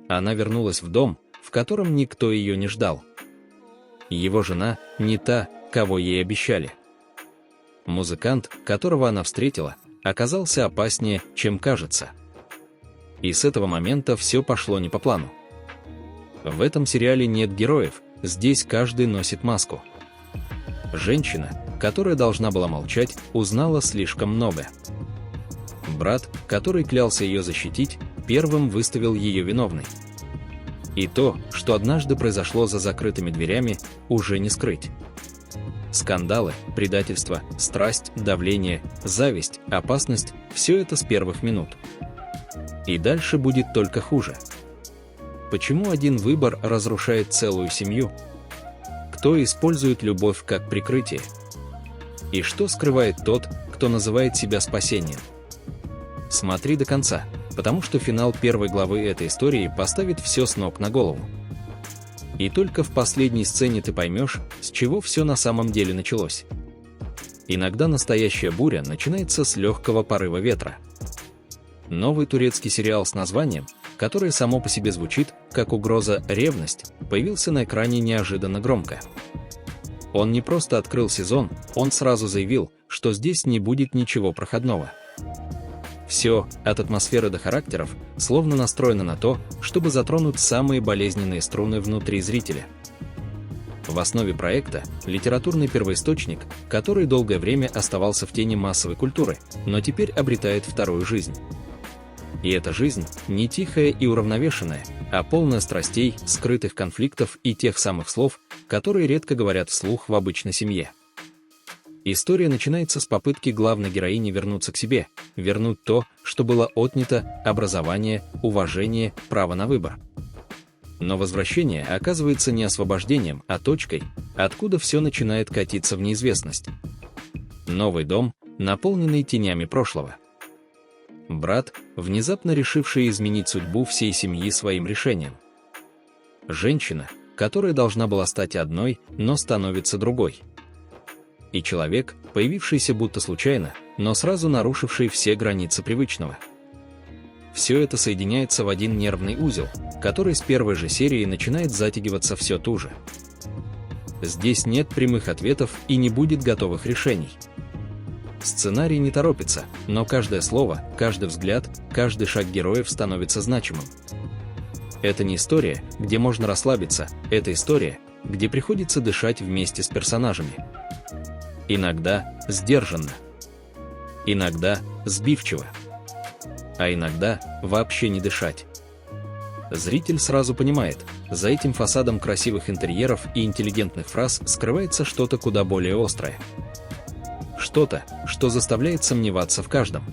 Она вернулась в дом, в котором никто ее не ждал. Его жена не та, кого ей обещали. Музыкант, которого она встретила, оказался опаснее, чем кажется. И с этого момента все пошло не по плану. В этом сериале нет героев, здесь каждый носит маску. Женщина, которая должна была молчать, узнала слишком много. Брат, который клялся ее защитить, первым выставил ее виновной. И то, что однажды произошло за закрытыми дверями, уже не скрыть. Скандалы, предательство, страсть, давление, зависть, опасность – все это с первых минут. И дальше будет только хуже. Почему один выбор разрушает целую семью? Кто использует любовь как прикрытие? И что скрывает тот, кто называет себя спасением? Смотри до конца, потому что финал первой главы этой истории поставит все с ног на голову. И только в последней сцене ты поймешь, с чего все на самом деле началось. Иногда настоящая буря начинается с легкого порыва ветра. Новый турецкий сериал с названием, которое само по себе звучит, как угроза «Ревность», появился на экране неожиданно громко. Он не просто открыл сезон, он сразу заявил, что здесь не будет ничего проходного. Все, от атмосферы до характеров, словно настроено на то, чтобы затронуть самые болезненные струны внутри зрителя. В основе проекта – литературный первоисточник, который долгое время оставался в тени массовой культуры, но теперь обретает вторую жизнь. И эта жизнь не тихая и уравновешенная, а полная страстей, скрытых конфликтов и тех самых слов, которые редко говорят вслух в обычной семье. История начинается с попытки главной героини вернуться к себе, вернуть то, что было отнято: образование, уважение, право на выбор. Но возвращение оказывается не освобождением, а точкой, откуда все начинает катиться в неизвестность. Новый дом, наполненный тенями прошлого. Брат, внезапно решивший изменить судьбу всей семьи своим решением. Женщина, которая должна была стать одной, но становится другой. И человек, появившийся будто случайно, но сразу нарушивший все границы привычного. Все это соединяется в один нервный узел, который с первой же серии начинает затягиваться все туже. Здесь нет прямых ответов и не будет готовых решений. Сценарий не торопится, но каждое слово, каждый взгляд, каждый шаг героев становится значимым. Это не история, где можно расслабиться, это история, где приходится дышать вместе с персонажами. Иногда сдержанно, иногда сбивчиво, а иногда вообще не дышать. Зритель сразу понимает, за этим фасадом красивых интерьеров и интеллигентных фраз скрывается что-то куда более острое. Что-то, что заставляет сомневаться в каждом.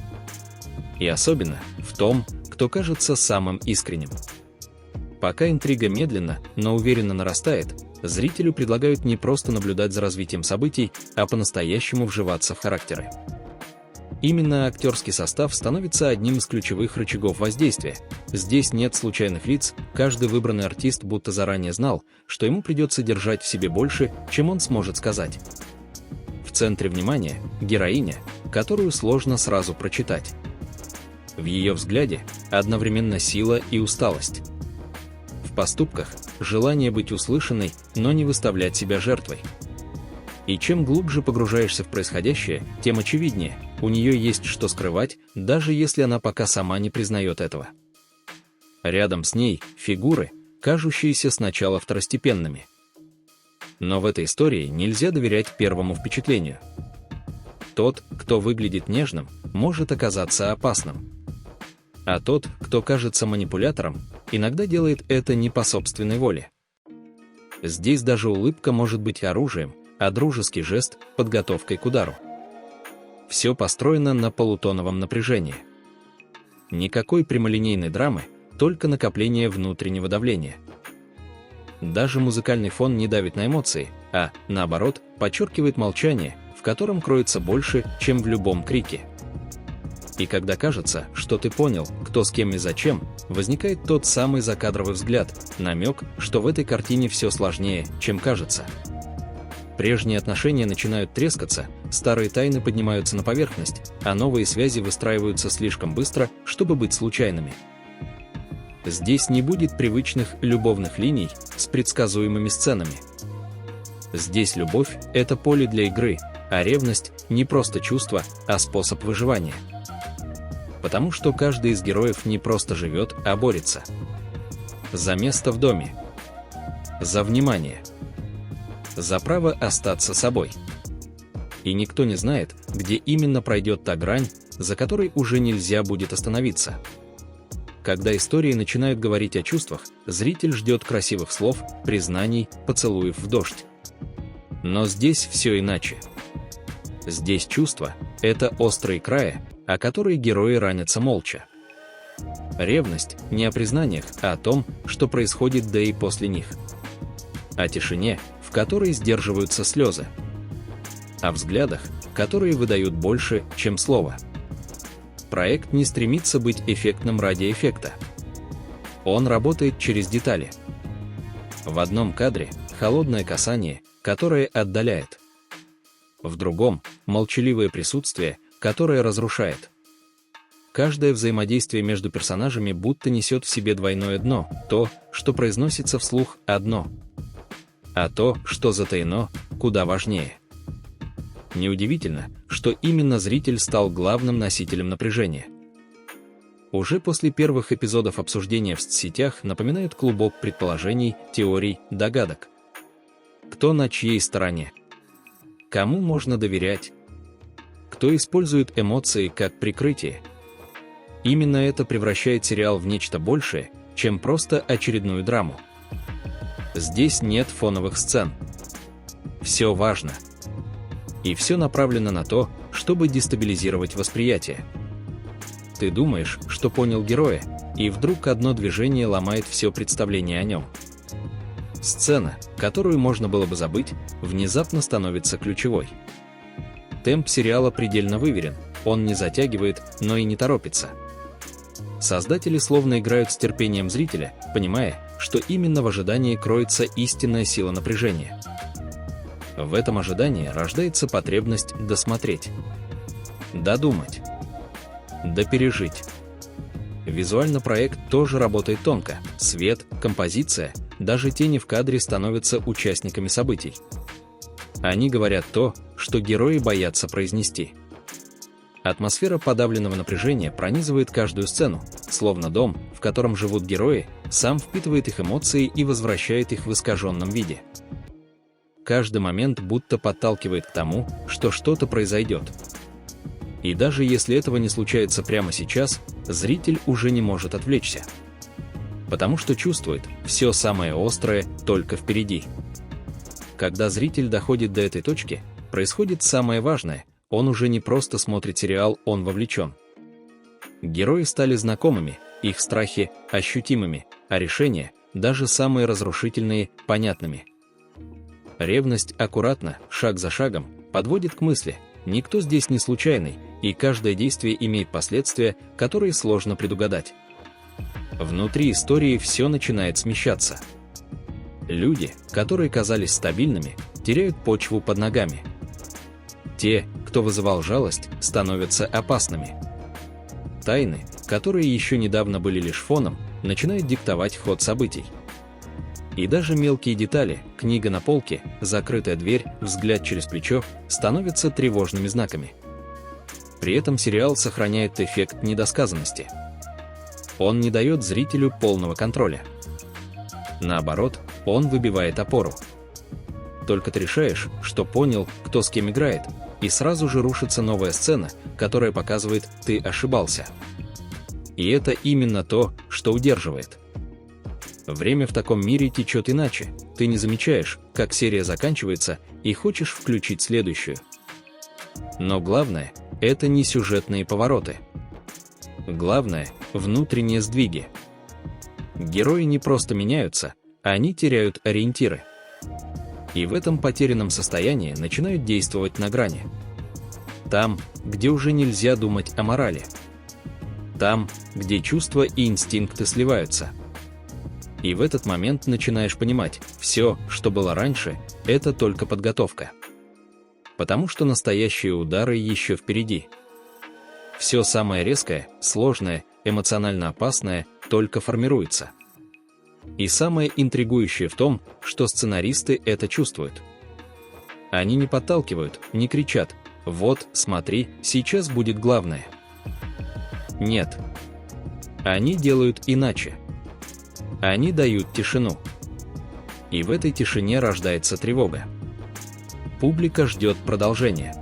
И особенно в том, кто кажется самым искренним. Пока интрига медленно, но уверенно нарастает, зрителю предлагают не просто наблюдать за развитием событий, а по-настоящему вживаться в характеры. Именно актерский состав становится одним из ключевых рычагов воздействия. Здесь нет случайных лиц, каждый выбранный артист будто заранее знал, что ему придется держать в себе больше, чем он сможет сказать. В центре внимания – героиня, которую сложно сразу прочитать. В ее взгляде одновременно сила и усталость. В поступках – желание быть услышанной, но не выставлять себя жертвой. И чем глубже погружаешься в происходящее, тем очевиднее, у нее есть что скрывать, даже если она пока сама не признает этого. Рядом с ней – фигуры, кажущиеся сначала второстепенными. Но в этой истории нельзя доверять первому впечатлению. Тот, кто выглядит нежным, может оказаться опасным. А тот, кто кажется манипулятором, иногда делает это не по собственной воле. Здесь даже улыбка может быть оружием, а дружеский жест – подготовкой к удару. Все построено на полутоновом напряжении. Никакой прямолинейной драмы, только накопление внутреннего давления. Даже музыкальный фон не давит на эмоции, а, наоборот, подчеркивает молчание, в котором кроется больше, чем в любом крике. И когда кажется, что ты понял, кто с кем и зачем, возникает тот самый закадровый взгляд, намек, что в этой картине все сложнее, чем кажется. Прежние отношения начинают трескаться, старые тайны поднимаются на поверхность, а новые связи выстраиваются слишком быстро, чтобы быть случайными. Здесь не будет привычных любовных линий с предсказуемыми сценами. Здесь любовь – это поле для игры, а ревность – не просто чувство, а способ выживания. Потому что каждый из героев не просто живет, а борется. За место в доме. За внимание. За право остаться собой. И никто не знает, где именно пройдет та грань, за которой уже нельзя будет остановиться. Когда истории начинают говорить о чувствах, зритель ждет красивых слов, признаний, поцелуев в дождь. Но здесь все иначе. Здесь чувства – это острые края, о которые герои ранятся молча. Ревность не о признаниях, а о том, что происходит до и после них. О тишине, в которой сдерживаются слезы. О взглядах, которые выдают больше, чем слово. Проект не стремится быть эффектным ради эффекта. Он работает через детали. В одном кадре – холодное касание, которое отдаляет. В другом – молчаливое присутствие, которое разрушает. Каждое взаимодействие между персонажами будто несет в себе двойное дно, то, что произносится вслух, одно, а то, что затаено, куда важнее. Неудивительно, что именно зритель стал главным носителем напряжения. Уже после первых эпизодов обсуждения в соцсетях напоминают клубок предположений, теорий, догадок. Кто на чьей стороне? Кому можно доверять? Кто использует эмоции как прикрытие? Именно это превращает сериал в нечто большее, чем просто очередную драму. Здесь нет фоновых сцен. Все важно. И все направлено на то, чтобы дестабилизировать восприятие. Ты думаешь, что понял героя, и вдруг одно движение ломает все представление о нем. Сцена, которую можно было бы забыть, внезапно становится ключевой. Темп сериала предельно выверен, он не затягивает, но и не торопится. Создатели словно играют с терпением зрителя, понимая, что именно в ожидании кроется истинная сила напряжения. В этом ожидании рождается потребность досмотреть, додумать, допережить. Визуально проект тоже работает тонко. Свет, композиция, даже тени в кадре становятся участниками событий. Они говорят то, что герои боятся произнести. Атмосфера подавленного напряжения пронизывает каждую сцену, словно дом, в котором живут герои, сам впитывает их эмоции и возвращает их в искаженном виде. Каждый момент будто подталкивает к тому, что что-то произойдет. И даже если этого не случается прямо сейчас, зритель уже не может отвлечься. Потому что чувствует, все самое острое только впереди. Когда зритель доходит до этой точки, происходит самое важное. Он уже не просто смотрит сериал, он вовлечен. Герои стали знакомыми, их страхи ощутимыми, а решения, даже самые разрушительные, понятными. Ревность аккуратно, шаг за шагом, подводит к мысли: никто здесь не случайный, и каждое действие имеет последствия, которые сложно предугадать. Внутри истории все начинает смещаться. Люди, которые казались стабильными, теряют почву под ногами. Те, кто вызывал жалость, становятся опасными. Тайны, которые еще недавно были лишь фоном, начинают диктовать ход событий. И даже мелкие детали, книга на полке, закрытая дверь, взгляд через плечо, становятся тревожными знаками. При этом сериал сохраняет эффект недосказанности. Он не дает зрителю полного контроля. Наоборот, он выбивает опору. Только ты решаешь, что понял, кто с кем играет, и сразу же рушится новая сцена, которая показывает: ты ошибался. И это именно то, что удерживает. Время в таком мире течет иначе, ты не замечаешь, как серия заканчивается, и хочешь включить следующую. Но главное – это не сюжетные повороты. Главное – внутренние сдвиги. Герои не просто меняются, они теряют ориентиры. И в этом потерянном состоянии начинают действовать на грани. Там, где уже нельзя думать о морали. Там, где чувства и инстинкты сливаются. И в этот момент начинаешь понимать, все, что было раньше, это только подготовка. Потому что настоящие удары еще впереди. Все самое резкое, сложное, эмоционально опасное только формируется. И самое интригующее в том, что сценаристы это чувствуют. Они не подталкивают, не кричат: «Вот, смотри, сейчас будет главное». Нет. Они делают иначе. Они дают тишину. И в этой тишине рождается тревога. Публика ждет продолжения.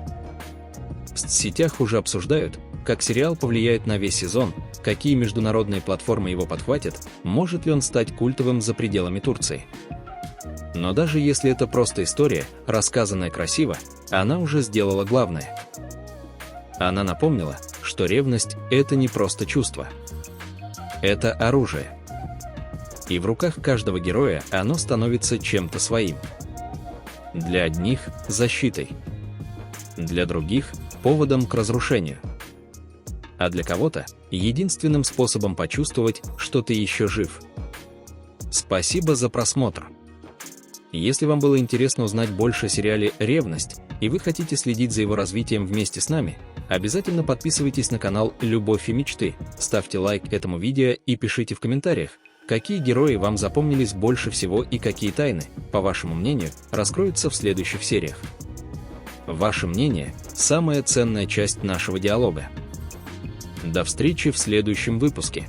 В соцсетях уже обсуждают, как сериал повлияет на весь сезон, какие международные платформы его подхватят, может ли он стать культовым за пределами Турции. Но даже если это просто история, рассказанная красиво, она уже сделала главное. Она напомнила, что ревность – это не просто чувство. Это оружие. И в руках каждого героя оно становится чем-то своим. Для одних – защитой. Для других – поводом к разрушению. А для кого-то – единственным способом почувствовать, что ты еще жив. Спасибо за просмотр. Если вам было интересно узнать больше о сериале «Ревность», и вы хотите следить за его развитием вместе с нами, обязательно подписывайтесь на канал «Любовь и мечты», ставьте лайк этому видео и пишите в комментариях, какие герои вам запомнились больше всего и какие тайны, по вашему мнению, раскроются в следующих сериях. Ваше мнение – самая ценная часть нашего диалога. До встречи в следующем выпуске.